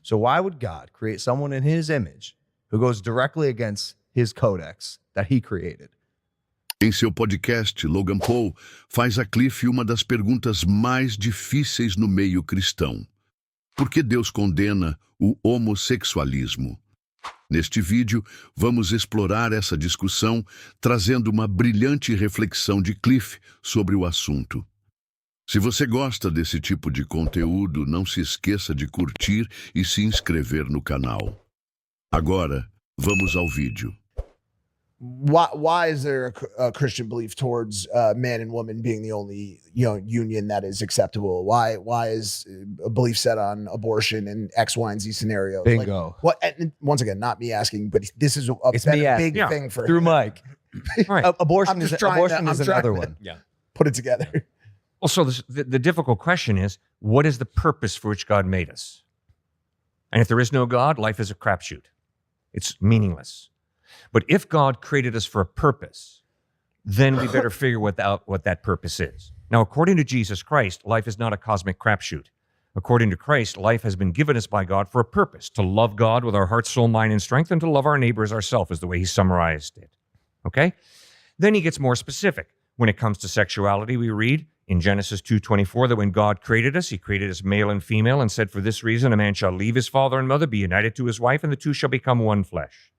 So why would God create someone in his image who goes directly against his codex that he created? Em seu podcast, Logan Paul faz a Cliffe uma das perguntas mais difíceis no meio cristão. Por que Deus condena o homossexualismo? Neste vídeo, vamos explorar essa discussão, trazendo uma brilhante reflexão de Cliffe sobre o assunto. Se você gosta desse tipo de conteúdo, não se esqueça de curtir e se inscrever no canal. Agora, vamos ao vídeo. Why is there a Christian belief towards man and woman being the only union that is acceptable? Why is a belief set on abortion and X, Y, and Z scenarios? Bingo. Like, what? And once again, not me asking, but this is a big thing for through him. Mike. Right. Abortion is another one. Yeah. Put it together. Well, so the difficult question is, what is the purpose for which God made us? And if there is no God, life is a crapshoot. It's meaningless. But if God created us for a purpose, then we better figure what that purpose is. Now, according to Jesus Christ, life is not a cosmic crapshoot. According to Christ, life has been given us by God for a purpose, to love God with our heart, soul, mind, and strength, and to love our neighbor as ourselves, is the way he summarized it. Okay? Then he gets more specific. When it comes to sexuality, we read in Genesis 2:24 that when God created us, he created us male and female and said, for this reason, a man shall leave his father and mother, be united to his wife, and the two shall become one flesh.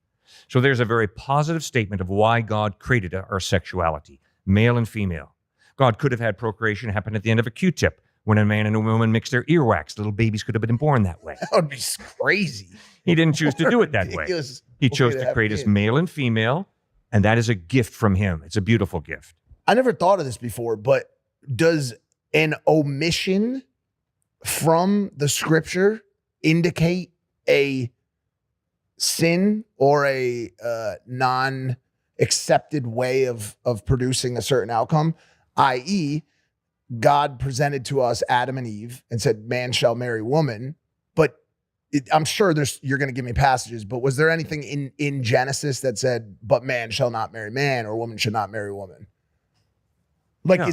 So there's a very positive statement of why God created our sexuality, male and female. God could have had procreation happen at the end of a Q-tip. When a man and a woman mix their earwax, little babies could have been born that way. That would be crazy. He didn't choose to do it that way. He chose to create us male and female, and that is a gift from him. It's a beautiful gift. I never thought of this before, but does an omission from the scripture indicate a sin or a non-accepted way of producing a certain outcome? I.e., God presented to us Adam and Eve and said, man shall marry woman. But I'm sure you're going to give me passages, but was there anything in Genesis that said, but man shall not marry man or woman should not marry woman? Like, no.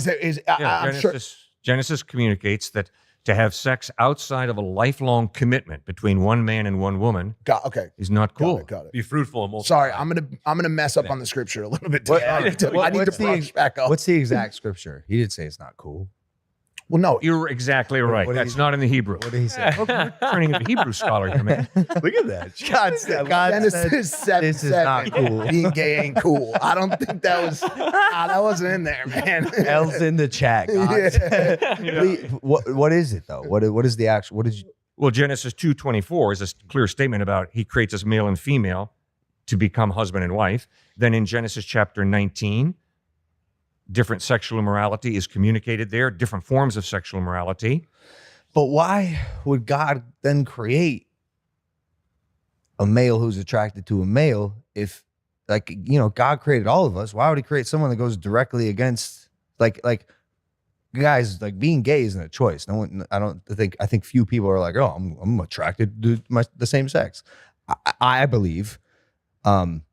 Genesis communicates that to have sex outside of a lifelong commitment between one man and one woman is not cool. Got it. Be fruitful and multiply. Sorry, I'm gonna mess up on the scripture a little bit. I need to brush back up. What's the exact scripture? He did say it's not cool. Well, no. You're exactly right. That's not in the Hebrew. What did he say? We're turning into Hebrew scholar here, man. Look at that. God said Genesis 7, this is not cool. Being gay ain't cool. I don't think that was, that wasn't in there, man. L's in the chat. What is it, though? What is the actual, what did you? Well, Genesis 2:24 is a clear statement about he creates us male and female to become husband and wife. Then in Genesis chapter 19, different sexual immorality is communicated there, different forms of sexual immorality. But why would God then create a male who's attracted to a male if, like, God created all of us? Why would he create someone that goes directly against, like guys, like being gay isn't a choice. No one, I think few people are like, oh, I'm attracted to the same sex. I believe. Isn't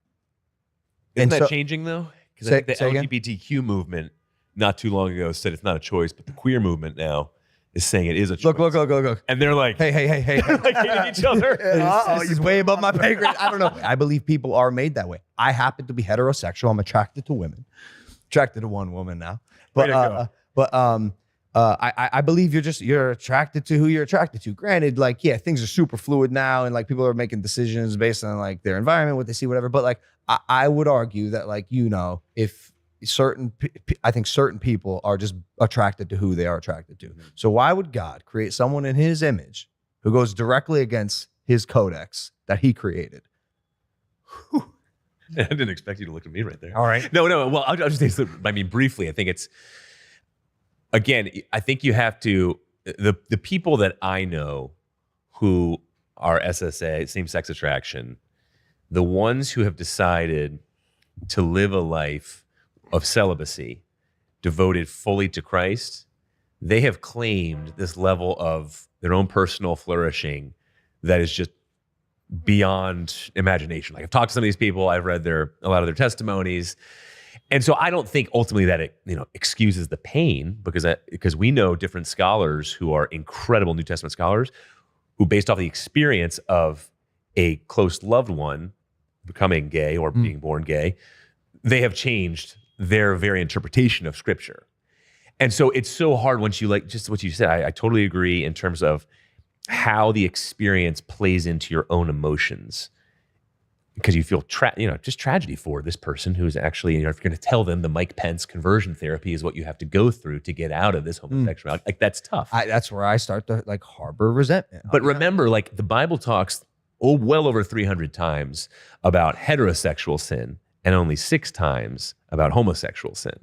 that changing though? Because I think the LGBTQ movement not too long ago said it's not a choice, but the queer movement now is saying it is a choice. Look. And they're like, hey. like hating each other. This is way above my pay grade. I don't know. I believe people are made that way. I happen to be heterosexual. I'm attracted to women. Attracted to one woman now. I believe you're attracted to who you're attracted to. Granted, things are super fluid now, and people are making decisions based on their environment, what they see, whatever. But I would argue that if I think certain people are just attracted to who they are attracted to. So why would God create someone in his image who goes directly against his codex that he created? I didn't expect you to look at me right there. All right. No. Well, I'll just say, briefly, I think it's, again, I think you have to, the people that I know who are SSA, same-sex attraction, the ones who have decided to live a life of celibacy, devoted fully to Christ, they have claimed this level of their own personal flourishing that is just beyond imagination. I've talked to some of these people, I've read a lot of their testimonies, and so I don't think ultimately that it excuses the pain, because we know different scholars who are incredible New Testament scholars who, based off the experience of a close loved one becoming gay or being born gay, they have changed their very interpretation of Scripture. And so it's so hard once you, like, just what you said, I totally agree in terms of how the experience plays into your own emotions. Because you feel just tragedy for this person who's actually, if you're going to tell them the Mike Pence conversion therapy is what you have to go through to get out of this homosexuality, like, that's tough. That's where I start to like harbor resentment. But remember, like, the Bible talks well over 300 times about heterosexual sin and only 6 times about homosexual sin.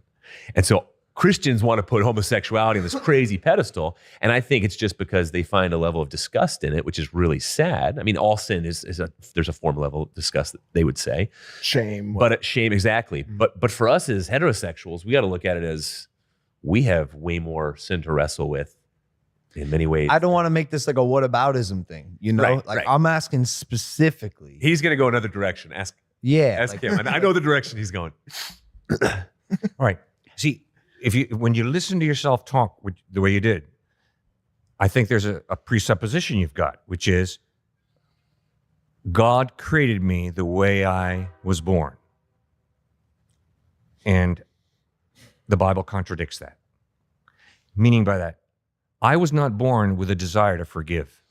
And so Christians want to put homosexuality on this crazy pedestal, and I think it's just because they find a level of disgust in it, which is really sad. I mean, all sin there's a form level of disgust that they would say. Shame. But shame, exactly. But for us as heterosexuals, we got to look at it as we have way more sin to wrestle with in many ways. I don't want to make this like a whataboutism thing, Right. I'm asking specifically. He's going to go another direction. Ask like, him. And I know the direction he's going. All right. See, when you listen to yourself talk the way you did, I think there's a presupposition you've got, which is God created me the way I was born. And the Bible contradicts that. Meaning by that, I was not born with a desire to forgive.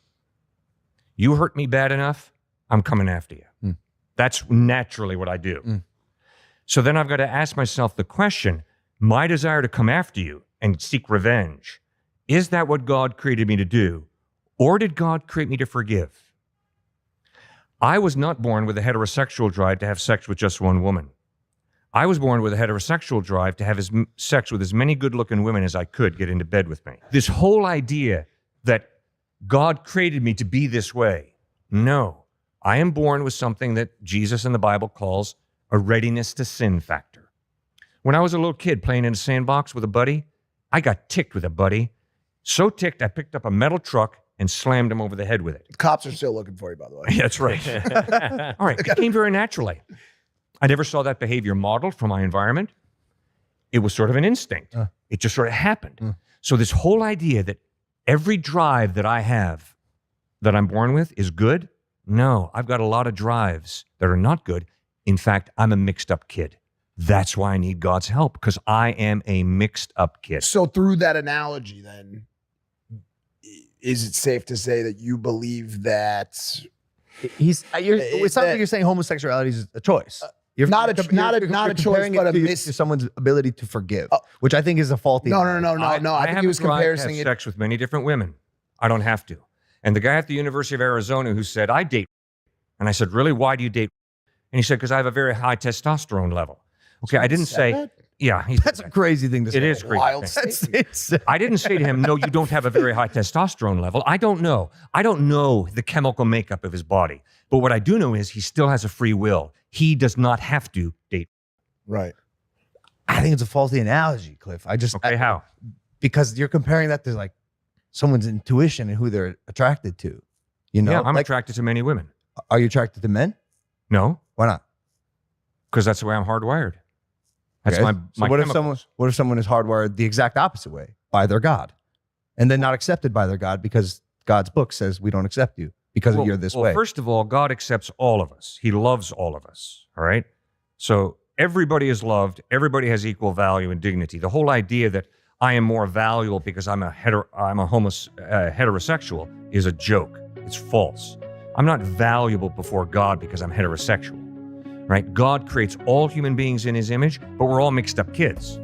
You hurt me bad enough, I'm coming after you. That's naturally what I do. So then I've got to ask myself the question, my desire to come after you and seek revenge, is that what God created me to do? Or did God create me to forgive? I was not born with a heterosexual drive to have sex with just one woman. I was born with a heterosexual drive to have sex with as many good-looking women as I could get into bed with me. This whole idea that God created me to be this way, no. I am born with something that Jesus in the Bible calls a readiness to sin factor. When I was a little kid playing in a sandbox with a buddy, I got ticked with a buddy. So ticked, I picked up a metal truck and slammed him over the head with it. The cops are still looking for you, by the way. Yeah, that's right. All right, it came very naturally. I never saw that behavior modeled from my environment. It was sort of an instinct. It just sort of happened. So this whole idea that every drive that I have that I'm born with is good, no, I've got a lot of drives that are not good. In fact, I'm a mixed up kid. That's why I need God's help, because I am a mixed up kid. So through that analogy, then, is it safe to say that you believe that it's not like you're saying homosexuality is a choice. You're not a choice, but a to someone's ability to forgive, which I think is a faulty. No. I think he was comparing have it. Sex with many different women. I don't have to. And the guy at the University of Arizona who said, I date. And I said, really? Why do you date? And he said, because I have a very high testosterone level. Okay, I didn't say, that? Yeah. That's a crazy thing to say. It is crazy. Wild That's statement. insane. I didn't say to him, no, you don't have a very high testosterone level. I don't know. I don't know the chemical makeup of his body. But what I do know is he still has a free will. He does not have to date. Right. I think it's a faulty analogy, Cliff. How? Because you're comparing that to like someone's intuition and who they're attracted to. Yeah, I'm attracted to many women. Are you attracted to men? No, Why not? because that's the way I'm hardwired. That's Okay. my So what chemicals. if someone is hardwired the exact opposite way, by their God, and then not accepted by their God because God's book says we don't accept you because you're this way? First of all, God accepts all of us. He loves all of us, all right? So everybody is loved. Everybody has equal value and dignity. The whole idea that I am more valuable because I'm a heterosexual is a joke. It's false. I'm not valuable before God because I'm heterosexual, right? God creates all human beings in his image, but we're all mixed up kids.